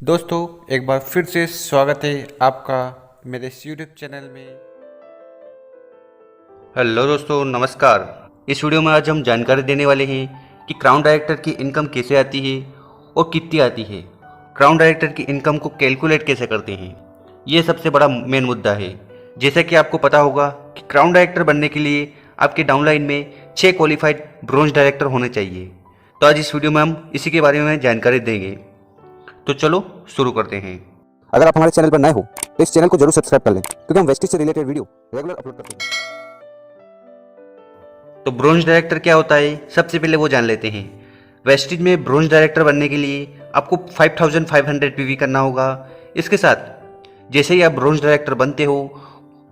दोस्तों एक बार फिर से स्वागत है आपका मेरे इस यूट्यूब चैनल में। हेलो दोस्तों, नमस्कार। इस वीडियो में आज हम जानकारी देने वाले हैं कि क्राउन डायरेक्टर की इनकम कैसे आती है और कितनी आती है। क्राउन डायरेक्टर की इनकम को कैलकुलेट कैसे करते हैं, ये सबसे बड़ा मेन मुद्दा है। जैसा कि आपको पता होगा कि क्राउन डायरेक्टर बनने के लिए आपके डाउनलाइन में 6 क्वालिफाइड ब्रोंज डायरेक्टर होने चाहिए। तो आज इस वीडियो में हम इसी के बारे में जानकारी देंगे। तो चलो शुरू करते हैं। अगर आप हमारे चैनल पर नए हो तो इस चैनल को जरूर सब्सक्राइब कर लें, क्योंकि हम वेस्टिज से रिलेटेड वीडियो रेगुलर अपलोड करते हैं। तो ब्रोंज डायरेक्टर क्या होता है, सबसे पहले वो जान लेते हैं। वेस्टिज में ब्रोंज डायरेक्टर बनने के लिए आपको 5500 पीवी करना होगा। इसके साथ जैसे ही आप ब्रोंज डायरेक्टर बनते हो,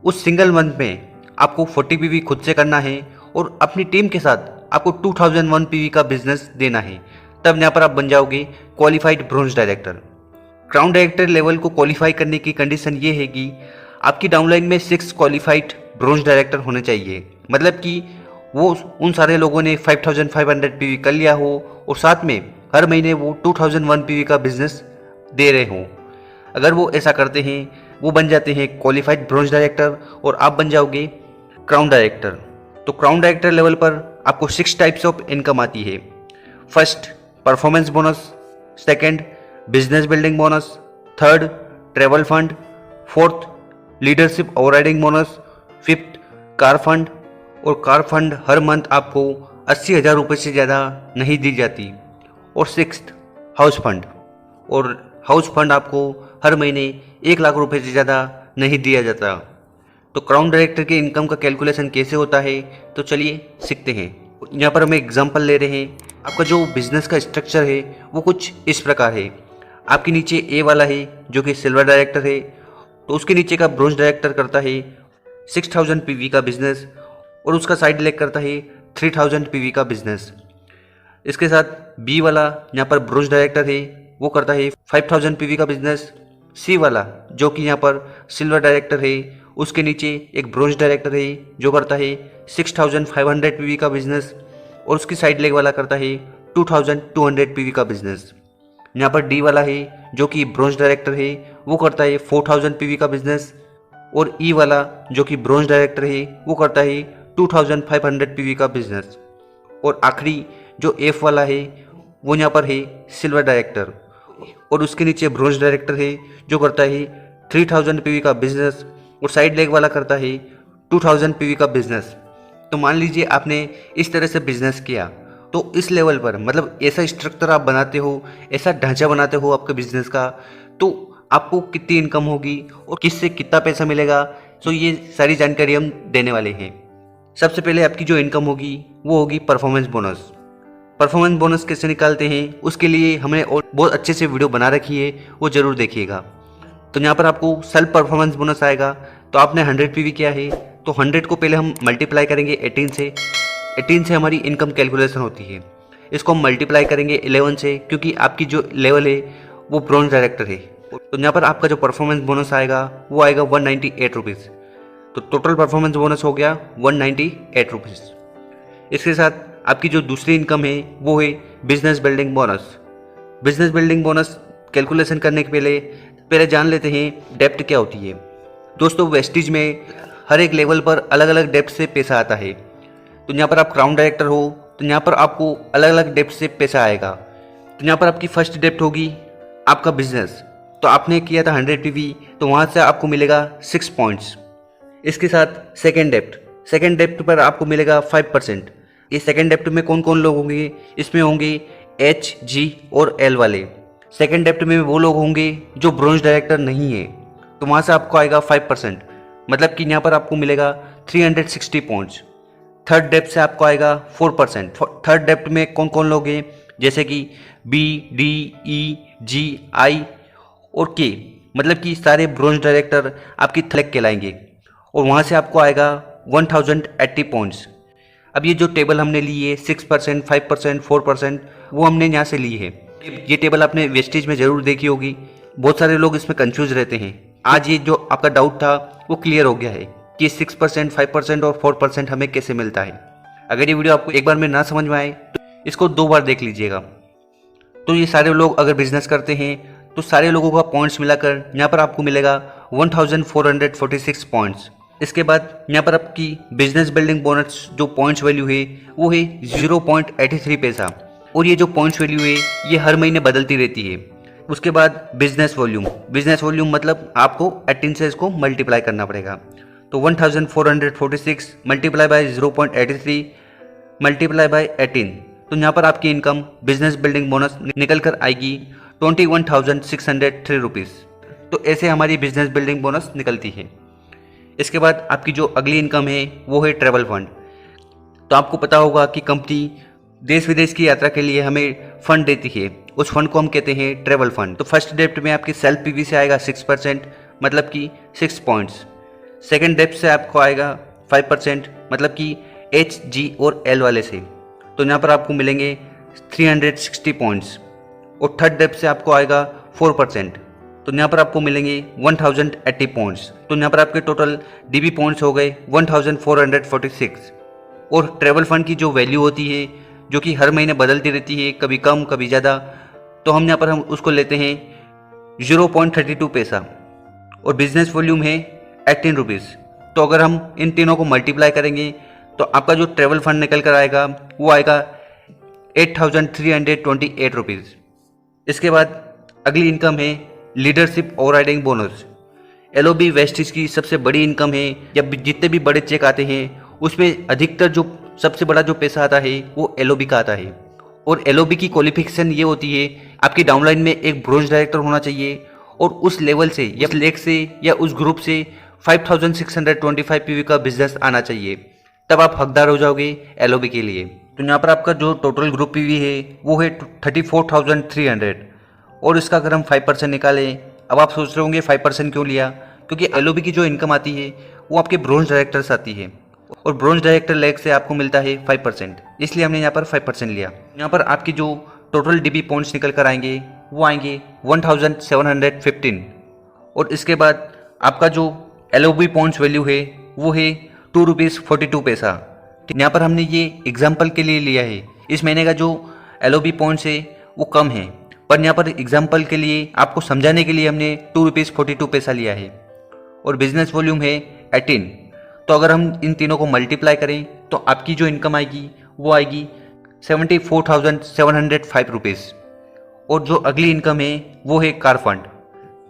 उस सिंगल मंथ में आपको 40 पीवी खुद से करना है और अपनी टीम के साथ आपको 2001 पीवी का बिजनेस देना है। तब यहाँ पर आप बन जाओगे qualified bronze director. Crown director level को क्वालिफाई करने की कंडीशन ये है कि आपकी डाउनलाइन में 6 क्वालिफाइड ब्रोंज डायरेक्टर होने चाहिए। मतलब कि वो उन सारे लोगों ने 5500 पीवी कर लिया हो और साथ में हर महीने वो 2001 पीवी का बिजनेस दे रहे हों। अगर वो ऐसा करते हैं, वो बन जाते हैं क्वालिफाइड ब्रोंज डायरेक्टर और आप बन जाओगे क्राउन डायरेक्टर। तो क्राउन डायरेक्टर लेवल पर आपको 6 टाइप्स ऑफ इनकम आती है। First, performance bonus. Second, business building bonus. Third, travel fund. Fourth, leadership overriding bonus. Fifth, car fund. और कार फंड हर मंथ आपको 80,000 रुपये से ज़्यादा नहीं दी जाती। और सिक्स्थ, हाउस फंड। और हाउस फंड आपको हर महीने 1 लाख रुपये से ज़्यादा नहीं दिया जाता। तो क्राउन डायरेक्टर के इनकम का कैलकुलेशन कैसे होता है, तो चलिए सीखते हैं। यहाँ पर हम एग्जांपल ले रहे हैं। आपका जो बिजनेस का स्ट्रक्चर है वो कुछ इस प्रकार है। आपके नीचे ए वाला है जो कि सिल्वर डायरेक्टर है, तो उसके नीचे का ब्रोंज डायरेक्टर करता है 6000 पीवी का बिजनेस और उसका साइड लेग करता है 3000 पीवी का बिजनेस। इसके साथ बी वाला यहाँ पर ब्रोंज डायरेक्टर है, वो करता है 5000 पीवी का बिजनेस। सी वाला जो कि यहाँ पर सिल्वर डायरेक्टर है, उसके नीचे एक ब्रोंज डायरेक्टर है जो करता है 6500 पीवी का बिजनेस और उसकी साइड लेग वाला करता है 2200 पीवी का बिजनेस। यहाँ पर डी वाला है जो कि ब्रोंज डायरेक्टर है, वो करता है 4000 पीवी का बिजनेस और ई वाला जो कि ब्रोंज डायरेक्टर है, वो करता है 2500 पीवी का बिजनेस। और आखिरी जो एफ वाला है वो यहाँ पर है सिल्वर डायरेक्टर और उसके नीचे ब्रोंज डायरेक्टर है जो करता है 3000 पीवी का बिजनेस और साइड लेग वाला करता है 2000 पीवी का बिजनेस। तो मान लीजिए आपने इस तरह से बिजनेस किया, तो इस लेवल पर मतलब ऐसा स्ट्रक्चर आप बनाते हो, ऐसा ढांचा बनाते हो आपके बिजनेस का, तो आपको कितनी इनकम होगी और किससे कितना पैसा मिलेगा, तो ये सारी जानकारी हम देने वाले हैं। सबसे पहले आपकी जो इनकम होगी वो होगी परफॉर्मेंस बोनस। परफॉर्मेंस बोनस कैसे निकालते हैं उसके लिए हमने और बहुत अच्छे से वीडियो बना रखी है, वो ज़रूर देखिएगा। तो यहाँ पर आपको सेल्फ परफॉर्मेंस बोनस आएगा। तो आपने 100 पीवी किया है, तो 100 को पहले हम मल्टीप्लाई करेंगे 18 से। 18 से हमारी इनकम कैलकुलेशन होती है। इसको हम मल्टीप्लाई करेंगे 11 से, क्योंकि आपकी जो लेवल है वो ब्रोंज डायरेक्टर है। तो यहाँ पर आपका जो परफॉर्मेंस बोनस आएगा वो आएगा 198 रुपीज़। तो टोटल परफॉर्मेंस बोनस हो गया 198 रुपीज़। इसके साथ आपकी जो दूसरी इनकम है वो है business building bonus. Business building bonus calculation करने के पहले जान लेते हैं डेप्ट क्या होती है। दोस्तों, वेस्टिज में हर एक लेवल पर अलग अलग डेप्ट से पैसा आता है। तो यहाँ पर आप क्राउन डायरेक्टर हो तो यहाँ पर आपको अलग अलग डेप्ट से पैसा आएगा। तो यहाँ पर आपकी फर्स्ट डेप्ट होगी आपका बिजनेस। तो आपने किया था 100 पीवी, तो वहाँ से आपको मिलेगा 6 पॉइंट्स। इसके साथ सेकेंड डेप्ट पर आपको मिलेगा 5%। ये सेकेंड डेप्ट में कौन कौन लोग होंगे, इसमें होंगे एच, जी और एल वाले। सेकेंड डेप्ट में वो लोग होंगे जो ब्रोंज डायरेक्टर नहीं है, तो वहाँ से आपको आएगा 5%। मतलब कि यहाँ पर आपको मिलेगा 360 पॉइंट्स। थर्ड डेप्ट से आपको आएगा 4%। थर्ड डेप्ट में कौन कौन लोग हैं, जैसे कि बी, डी, ई, जी, आई और के, मतलब कि सारे ब्रोंज डायरेक्टर आपकी थलेक कहलाएंगे और वहाँ से आपको आएगा 1080 पॉइंट्स। अब ये जो टेबल हमने ली है 6%, 5%, 4%, वो हमने यहाँ से ली है। ये टेबल आपने वेस्टेज में ज़रूर देखी होगी। बहुत सारे लोग इसमें कंफ्यूज रहते हैं। आज ये जो आपका डाउट था वो क्लियर हो गया है कि 6%, 5% और 4% हमें कैसे मिलता है। अगर ये वीडियो आपको एक बार में ना समझ में आए तो इसको 2 बार देख लीजिएगा। तो ये सारे लोग अगर बिजनेस करते हैं तो सारे लोगों का पॉइंट्स मिलाकर यहाँ पर आपको मिलेगा 1446 पॉइंट्स। इसके बाद यहाँ पर आपकी बिजनेस बिल्डिंग बोनस जो पॉइंट्स वैल्यू है वो है 0.83 पैसा, और ये जो पॉइंट्स वैल्यू है ये हर महीने बदलती रहती है। उसके बाद बिजनेस वॉल्यूम मतलब आपको 18 से इसको मल्टीप्लाई करना पड़ेगा। तो 1446 मल्टीप्लाई बाय 0.83 मल्टीप्लाई बाय 18, तो यहाँ पर आपकी इनकम बिजनेस बिल्डिंग बोनस निकल कर आएगी 21,603 रुपीज़। तो ऐसे हमारी बिजनेस बिल्डिंग बोनस निकलती है। इसके बाद आपकी जो अगली इनकम है वो है ट्रैवल फंड। तो आपको पता होगा कि कंपनी देश विदेश की यात्रा के लिए हमें फंड देती है, उस फंड को हम कहते हैं ट्रैवल फंड। तो फर्स्ट डेप्ट में आपकी सेल्फ पीवी से आएगा 6%, मतलब कि 6 पॉइंट्स। सेकेंड डेप्ट से आपको आएगा 5%, मतलब कि एच, जी और एल वाले से, तो यहाँ पर आपको मिलेंगे 360 पॉइंट्स। और थर्ड डेप्ट से आपको आएगा 4%, तो यहाँ पर आपको मिलेंगे 1080 पॉइंट्स। तो यहाँ पर आपके टोटल डीबी पॉइंट्स हो गए 1446। और ट्रैवल फंड की जो वैल्यू होती है जो कि हर महीने बदलती रहती है, कभी कम कभी ज़्यादा, तो हम यहाँ पर हम उसको लेते हैं 0.32 पैसा। और बिजनेस वॉल्यूम है 18 रुपीज़। तो अगर हम इन तीनों को मल्टीप्लाई करेंगे तो आपका जो ट्रैवल फंड निकल कर आएगा वो आएगा 8,328 रुपीज़। इसके बाद अगली इनकम है leadership overriding bonus. LOB Vestige की सबसे बड़ी इनकम है। जब जितने भी बड़े चेक आते हैं उसमें अधिकतर जो सबसे बड़ा जो पैसा आता है वो एलओबी का आता है। और एलओबी की क्वालिफिकेशन ये होती है आपकी डाउनलाइन में एक ब्रोंज डायरेक्टर होना चाहिए, और उस लेवल से या लेग से या उस ग्रुप से 5,625 पीवी का बिजनेस आना चाहिए, तब आप हकदार हो जाओगे एलओबी के लिए। तो यहाँ पर आपका जो टोटल ग्रुप पीवी है वो है 34,300, और इसका अगर हम 5% निकालें, अब आप सोच रहे होंगे 5% क्यों लिया, क्योंकि एलओबी की जो इनकम आती है वो आपके ब्रोंज डायरेक्टर से आती है, और ब्रोंज डायरेक्टर लेग से आपको मिलता है 5%, इसलिए हमने यहाँ पर 5% लिया। यहाँ पर आपकी जो टोटल डीबी पॉइंट्स निकल कर आएंगे वो आएंगे 1715, और इसके बाद आपका जो एलओबी पॉइंट्स वैल्यू है वो है 2 रुपीज़ 42 पैसा। यहाँ पर हमने ये एग्जाम्पल के लिए लिया है, इस महीने का जो एलओबी पॉइंट्स है वो कम है, पर यहाँ पर एग्जाम्पल के लिए आपको समझाने के लिए हमने 2 रुपीज़ 42 पैसा लिया है। और बिजनेस वॉल्यूम है 18, तो अगर हम इन तीनों को मल्टीप्लाई करें तो आपकी जो इनकम आएगी वो आएगी 74,705 रुपीज़। और जो अगली इनकम है वो है कार फंड।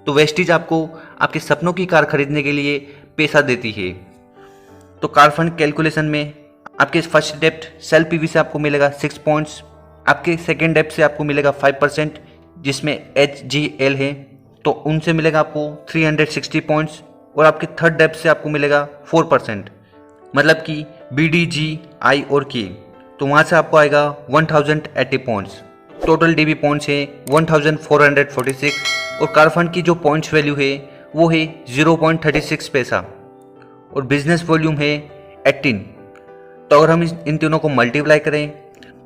तो वेस्टिज आपको आपके सपनों की कार खरीदने के लिए पैसा देती है। तो कार फंड कैलकुलेशन में आपके फर्स्ट डेप्ट सेल्फ पीवी से आपको मिलेगा 6 पॉइंट्स, आपके सेकेंड डेप्ट से आपको मिलेगा 5%, जिसमें एच, जी, एल है, तो उनसे मिलेगा आपको 360 पॉइंट्स, और आपके थर्ड डेप्ट से आपको मिलेगा 4%, मतलब कि बी, डी, जी, आई और के, तो वहाँ से आपको आएगा 1080 पॉइंट्स। टोटल डीबी पॉइंट्स है 1446, और कार फंड की जो पॉइंट्स वैल्यू है वो है 0.36 पैसा, और बिजनेस वॉल्यूम है 18। तो अगर हम इन तीनों को मल्टीप्लाई करें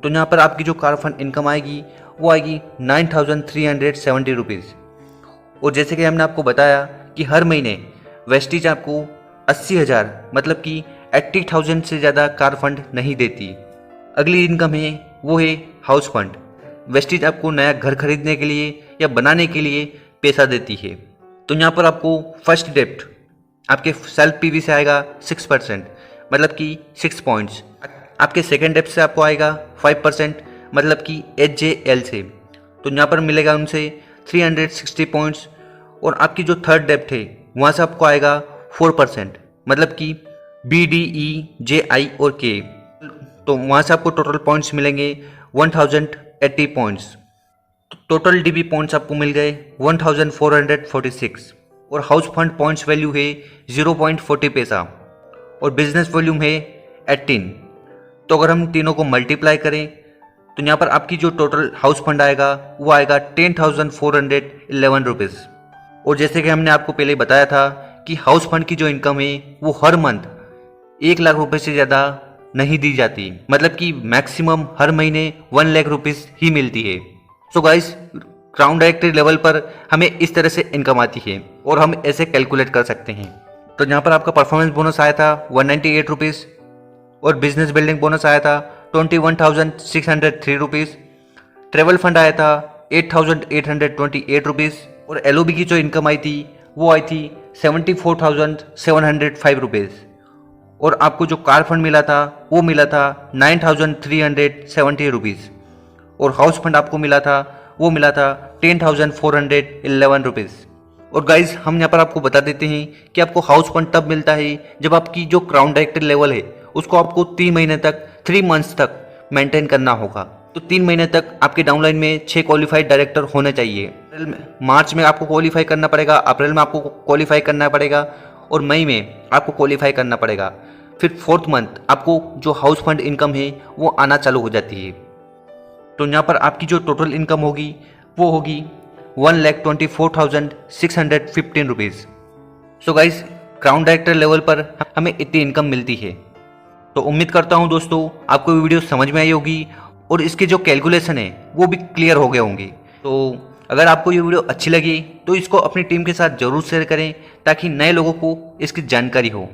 तो यहाँ पर आपकी जो कार फंड इनकम आएगी वो आएगी 9,370 रुपीज़। और जैसे कि हमने आपको बताया कि हर महीने वेस्टिज आपको 80,000 मतलब कि 80,000 से ज़्यादा कार फंड नहीं देती। अगली इनकम है वो है हाउस फंड। वेस्टिज आपको नया घर खरीदने के लिए या बनाने के लिए पैसा देती है। तो यहाँ पर आपको फर्स्ट डेप्ट आपके सेल्फ पीवी से आएगा 6%, मतलब कि 6 पॉइंट्स। आपके सेकेंड डेप्ट से आपको आएगा 5%, मतलब कि एच, जे, एल से, तो यहाँ पर मिलेगा उनसे 360 पॉइंट्स। और आपकी जो थर्ड डेप्ट है वहाँ से आपको आएगा 4%, मतलब कि बी, डी, ई, जे, आई और के, तो वहाँ से आपको टोटल पॉइंट्स मिलेंगे 1080 पॉइंट्स। टोटल डीबी पॉइंट्स आपको मिल गए 1446, और हाउस फंड पॉइंट्स वैल्यू है 0.40 पैसा, और बिजनेस वॉल्यूम है 18। तो अगर हम तीनों को मल्टीप्लाई करें तो यहाँ पर आपकी जो टोटल हाउस फंड आएगा वो आएगा 10,411 रुपीज़। और जैसे कि हमने आपको पहले बताया था कि हाउस फंड की जो इनकम है वो हर मंथ 1 लाख रुपए से ज़्यादा नहीं दी जाती, मतलब कि मैक्सिमम हर महीने 1 लाख रुपीज़ ही मिलती है। So guys, ground director level पर हमें इस तरह से इनकम आती है और हम ऐसे कैलकुलेट कर सकते हैं। तो यहाँ पर आपका परफॉर्मेंस बोनस आया था 198 रुपीज़, और बिजनेस बिल्डिंग बोनस आया था 21,603 रुपीज़। ट्रेवल फंड आया था 8,828 रुपीज़। और LOB की जो इनकम आई थी वो आई थी 74,705 रुपीज़। और आपको जो कार फंड मिला था वो मिला था 9,370 रुपीज़। और हाउस फंड आपको मिला था वो मिला था 10,411 रुपीज़। और गाइज हम यहाँ पर आपको बता देते हैं कि आपको हाउस फंड तब मिलता है जब आपकी जो क्राउन डायरेक्टर लेवल है उसको आपको 3 मंथ्स तक मेंटेन करना होगा। तो 3 महीने तक आपके डाउनलाइन में 6 क्वालिफाइड डायरेक्टर होने चाहिए। मार्च में आपको क्वालिफाई करना पड़ेगा, अप्रैल में आपको क्वालिफाई करना पड़ेगा और मई में आपको क्वालिफाई करना पड़ेगा। फिर 4th मंथ आपको जो हाउस फंड इनकम है वो आना चालू हो जाती है। तो यहाँ पर आपकी जो टोटल इनकम होगी वो होगी 1,24,615 rupees. So guys crown director level पर हमें इतनी इनकम मिलती है। तो उम्मीद करता हूँ दोस्तों आपको वीडियो समझ में आई होगी और इसके जो कैलकुलेशन है वो भी क्लियर हो गए होंगे। तो अगर आपको ये वीडियो अच्छी लगी तो इसको अपनी टीम के साथ ज़रूर शेयर करें ताकि नए लोगों को इसकी जानकारी हो।